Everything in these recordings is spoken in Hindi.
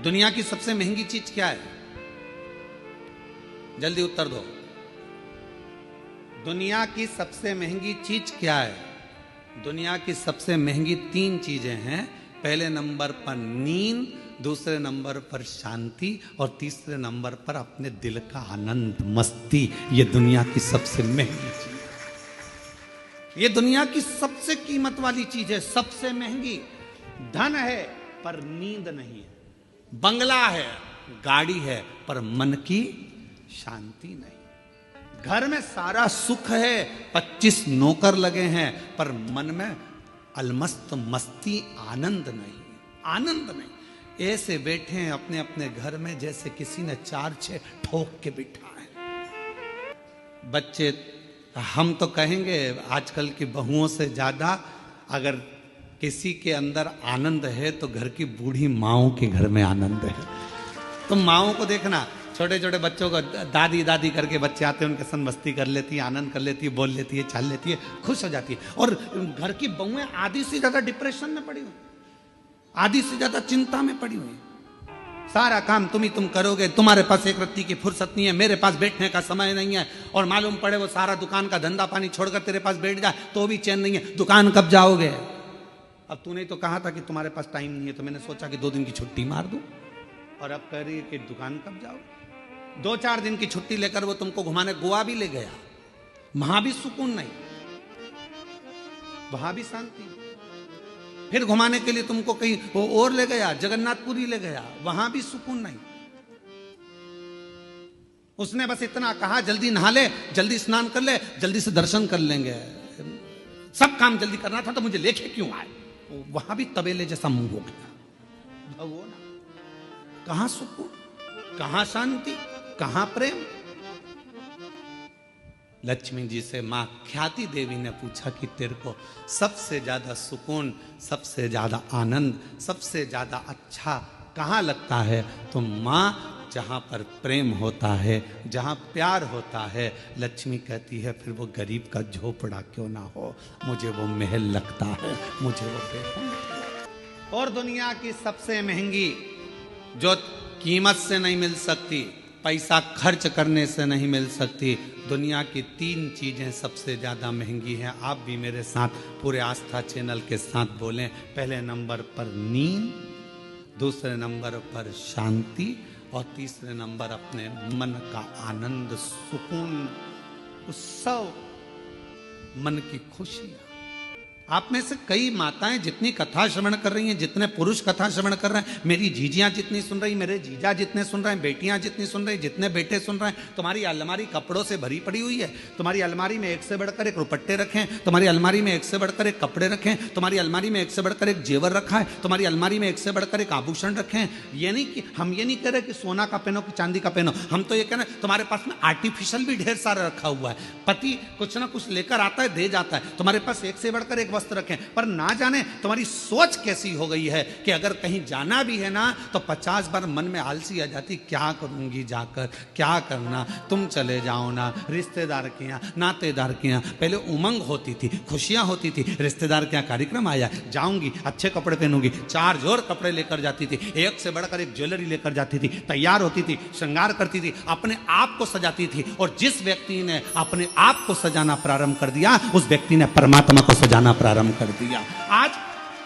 दुनिया की सबसे महंगी चीज क्या है? जल्दी उत्तर दो। दुनिया की सबसे महंगी चीज क्या है? दुनिया की सबसे महंगी 3 चीजें हैं। पहले नंबर पर नींद, दूसरे नंबर पर शांति और तीसरे नंबर पर अपने दिल का आनंद, मस्ती। ये दुनिया की सबसे महंगी चीज है। ये दुनिया की सबसे कीमत वाली चीज है, सबसे महंगी। धन है पर नींद नहीं है, बंगला है, गाड़ी है, पर मन की शांति नहीं। घर में सारा सुख है, 25 नौकर लगे हैं, पर मन में अलमस्त मस्ती, आनंद नहीं, आनंद नहीं। ऐसे बैठे हैं अपने अपने घर में जैसे किसी ने 4-6 ठोक के बिठा है। बच्चे, हम तो कहेंगे आजकल की बहुओं से ज्यादा अगर किसी के अंदर आनंद है तो घर की बूढ़ी माओं के घर में आनंद है। तुम माओं को देखना, छोटे छोटे बच्चों को दादी दादी करके बच्चे आते हैं, उनके संग मस्ती कर लेती है, आनंद कर लेती है, बोल लेती है, चाल लेती है, खुश हो जाती है। और घर की बहुएं आधी से ज्यादा डिप्रेशन में पड़ी हुई, आधी से ज्यादा चिंता में पड़ी हुई। सारा काम तुम करोगे, तुम्हारे पास एक रत्ती की फुर्सत नहीं है, मेरे पास बैठने का समय नहीं है। और मालूम पड़े वो सारा दुकान का धंधा पानी छोड़कर तेरे पास बैठ जाए तो भी चैन नहीं है। दुकान कब जाओगे? अब तूने तो कहा था कि तुम्हारे पास टाइम नहीं है, तो मैंने सोचा कि 2 दिन की छुट्टी मार दूं, और अब कह रही है कि दुकान कब जाओ। 2-4 दिन की छुट्टी लेकर वो तुमको घुमाने गोवा भी ले गया, वहां भी सुकून नहीं, वहां भी शांति। फिर घुमाने के लिए तुमको कहीं वो और ले गया, जगन्नाथपुरी ले गया, वहां भी सुकून नहीं। उसने बस इतना कहा जल्दी नहा ले, जल्दी स्नान कर ले, जल्दी से दर्शन कर लेंगे, सब काम जल्दी करना था, तो मुझे लेके क्यों आए? वहां भी तबेले जैसा मुंह हो गया। भगवान, कहां सुकून, कहां शांति, कहां प्रेम? लक्ष्मी जी से मां ख्याति देवी ने पूछा कि तेरे को सबसे ज्यादा सुकून, सबसे ज्यादा आनंद, सबसे ज्यादा अच्छा कहां लगता है? तो मां, जहां पर प्रेम होता है, जहां प्यार होता है, लक्ष्मी कहती है फिर वो गरीब का झोपड़ा क्यों ना हो, मुझे वो महल लगता है, मुझे वो बेहद। और दुनिया की सबसे महंगी, जो कीमत से नहीं मिल सकती, पैसा खर्च करने से नहीं मिल सकती, दुनिया की 3 चीजें सबसे ज्यादा महंगी हैं। आप भी मेरे साथ पूरे आस्था चैनल के साथ बोलें। पहले नंबर पर नींद, दूसरे नंबर पर शांति और तीसरे नंबर अपने मन का आनंद, सुकून, उत्सव, मन की खुशियां। आप में से कई माताएं जितनी कथा श्रवण कर रही हैं, जितने पुरुष कथा श्रवण कर रहे हैं, मेरी जीजियां जितनी सुन रही, मेरे जीजा जितने सुन रहे हैं, बेटियां जितनी सुन रही, जितने बेटे सुन रहे हैं, तुम्हारी अलमारी कपड़ों से भरी पड़ी हुई है। तुम्हारी अलमारी में एक से बढ़कर एक रुपट्टे रखे, तुम्हारी अलमारी में एक से बढ़कर एक कपड़े रखे, तुम्हारी अलमारी में एक से बढ़कर एक जेवर रखा है, तुम्हारी अलमारी में एक से बढ़कर एक आभूषण रखे हैं। ये नहीं कि हम ये नहीं कह रहे कि सोना का पहनो कि चांदी का पहनो, हम तो ये कह रहे हैं तुम्हारे पास में आर्टिफिशियल भी ढेर सारा रखा हुआ है। पति कुछ ना कुछ लेकर आता है, दे जाता है, तुम्हारे पास एक से बढ़कर एक वस्त्र रखें, पर ना जाने तुम्हारी सोच कैसी हो गई है कि अगर कहीं जाना भी है ना तो 50 बार मन में आलसी आ जाती, क्या करूंगी जाकर, क्या करना, तुम चले जाओ ना, रिश्तेदार के यहाँ, नातेदार के यहाँ। पहले उमंग होती थी, खुशियां होती थी, रिश्तेदार के यहाँ कार्यक्रम आया, जाऊंगी, अच्छे कपड़े पहनूंगी, 4 जोर कपड़े लेकर जाती थी, एक से बढ़कर एक ज्वेलरी लेकर जाती थी, तैयार होती थी, श्रृंगार करती थी, अपने आप को सजाती थी। और जिस व्यक्ति ने अपने आप को सजाना प्रारंभ कर दिया, उस व्यक्ति ने परमात्मा को सजाना प्रारंभ कर दिया। आज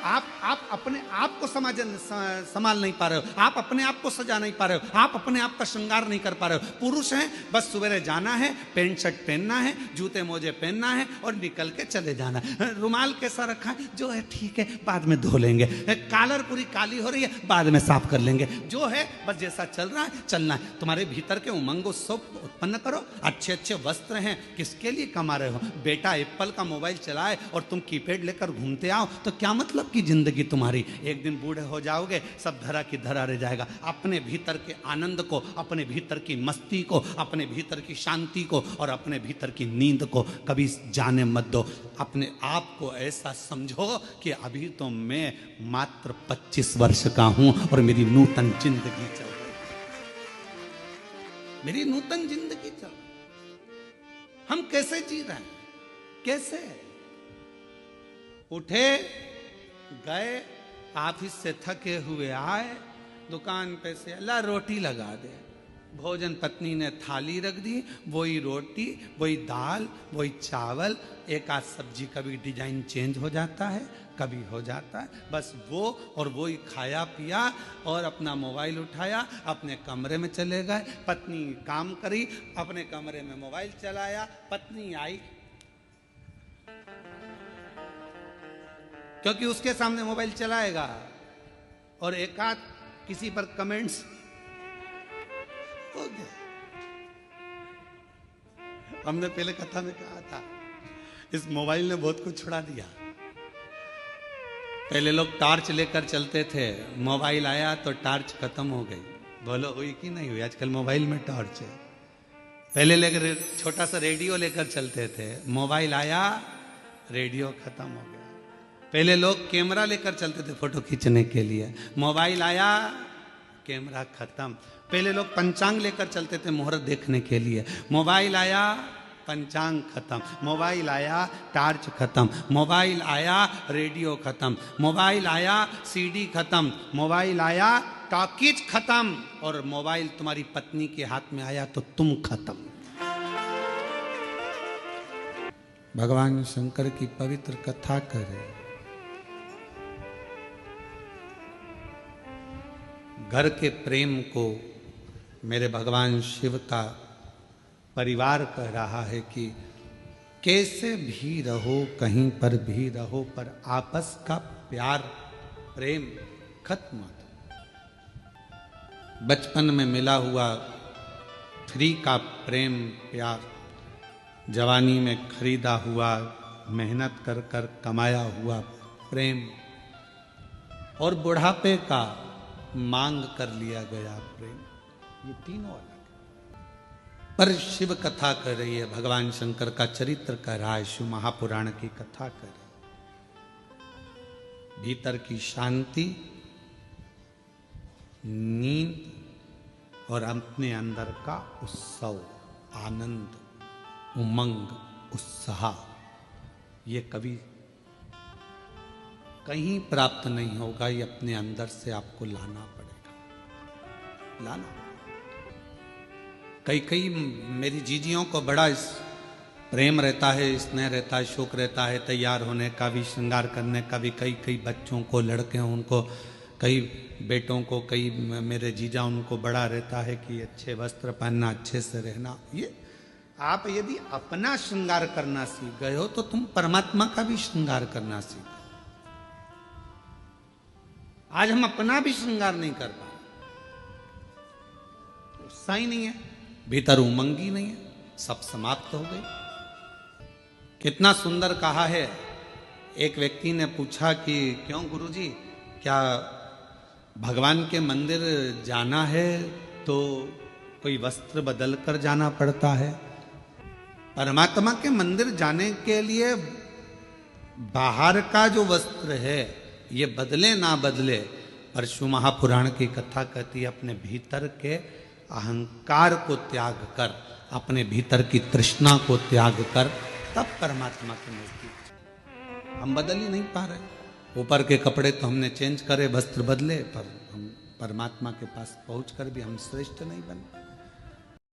आप अपने आप को संभाल नहीं पा रहे हो, आप अपने आप को सजा नहीं पा रहे हो, आप अपने आप का श्रृंगार नहीं कर पा रहे हो। पुरुष हैं, बस सवेरे जाना है, पैंट शर्ट पहनना है, जूते मोजे पहनना है और निकल के चले जाना है। रुमाल कैसा रखा है, जो है ठीक है, बाद में धो लेंगे। कॉलर पूरी काली हो रही है, बाद में साफ कर लेंगे। जो है बस जैसा चल रहा है चलना है। तुम्हारे भीतर के उमंग उत्सव उत्पन्न करो। अच्छे अच्छे वस्त्र हैं, किसके लिए कमा रहे हो? बेटा एप्पल का मोबाइल चलाए और तुम कीपैड लेकर घूमते आओ तो क्या मतलब की जिंदगी तुम्हारी? एक दिन बूढ़े हो जाओगे, सब धरा की धरा रह जाएगा। अपने भीतर के आनंद को, अपने भीतर की मस्ती को, अपने भीतर की शांति को और अपने भीतर की नींद को कभी जाने मत दो। अपने आप को ऐसा समझो कि अभी तो मैं मात्र 25 वर्ष का हूं और मेरी नूतन जिंदगी चल रही है, मेरी नूतन जिंदगी चल रही है। हम कैसे जी रहे हैं? कैसे? उठे, गए, ऑफिस से थके हुए आए, दुकान पे से अल्लाह रोटी लगा दे। भोजन पत्नी ने थाली रख दी, वही रोटी, वही दाल, वही चावल, एक आध सब्जी, कभी डिजाइन चेंज हो जाता है, कभी हो जाता है, बस वो और वो ही खाया पिया और अपना मोबाइल उठाया, अपने कमरे में चले गए। पत्नी काम करी, अपने कमरे में मोबाइल चलाया। पत्नी आई, क्योंकि उसके सामने मोबाइल चलाएगा और एक आध किसी पर कमेंट्स हो गया। हमने पहले कथा में कहा था, इस मोबाइल ने बहुत कुछ छुड़ा दिया। पहले लोग टॉर्च लेकर चलते थे, मोबाइल आया तो टॉर्च खत्म हो गई। बोलो हुई कि नहीं हुई? आजकल मोबाइल में टॉर्च है। पहले लेकर छोटा सा रेडियो लेकर चलते थे, मोबाइल आया, रेडियो खत्म हो गया। पहले लोग कैमरा लेकर चलते थे फोटो खींचने के लिए, मोबाइल आया, कैमरा खत्म। पहले लोग पंचांग लेकर चलते थे मुहूर्त देखने के लिए, मोबाइल आया, पंचांग खत्म। मोबाइल आया, टार्च खत्म। मोबाइल आया, रेडियो खत्म। मोबाइल आया, सीडी खत्म। मोबाइल आया, टॉकीज खत्म। और मोबाइल तुम्हारी पत्नी के हाथ में आया तो तुम खत्म। भगवान शंकर की पवित्र कथा करें। घर के प्रेम को मेरे भगवान शिव का परिवार कह रहा है कि कैसे भी रहो, कहीं पर भी रहो, पर आपस का प्यार प्रेम खत्म मत। बचपन में मिला हुआ फ्री का प्रेम प्यार, जवानी में खरीदा हुआ, मेहनत कर कर कमाया हुआ प्रेम, और बुढ़ापे का मांग कर लिया गया प्रेम, ये तीनों अलग है। पर शिव कथा कर रही है, भगवान शंकर का चरित्र कह रहा है, शिव महापुराण की कथा कर रही है। भीतर की शांति, नींद और अपने अंदर का उत्सव, आनंद, उमंग, उत्साह, ये कभी कहीं प्राप्त नहीं होगा। ये अपने अंदर से आपको लाना पड़ेगा, लाना। कई मेरी जीजियों को बड़ा प्रेम रहता है, स्नेह रहता है, शौक रहता है तैयार होने का भी, श्रृंगार करने का भी। कई बच्चों को, लड़के हैं उनको, कई बेटों को, कई मेरे जीजा उनको बड़ा रहता है कि अच्छे वस्त्र पहनना, अच्छे से रहना। ये आप यदि अपना श्रृंगार करना सीख गए हो तो तुम परमात्मा का भी श्रृंगार करना सीखो। आज हम अपना भी श्रृंगार नहीं कर पा रहे, उत्साह ही नहीं है, भीतर उमंग ही नहीं है, सब समाप्त हो गई। कितना सुंदर कहा है। एक व्यक्ति ने पूछा कि क्यों गुरुजी, क्या भगवान के मंदिर जाना है तो कोई वस्त्र बदल कर जाना पड़ता है? परमात्मा के मंदिर जाने के लिए बाहर का जो वस्त्र है ये बदले ना बदले, पर शिव महापुराण की कथा कहती है अपने भीतर के अहंकार को त्याग कर, अपने भीतर की तृष्णा को त्याग कर, तब परमात्मा के नजदीक। हम बदल ही नहीं पा रहे। ऊपर के कपड़े तो हमने चेंज करे, वस्त्र बदले, पर हम परमात्मा के पास पहुंचकर भी हम श्रेष्ठ नहीं बने।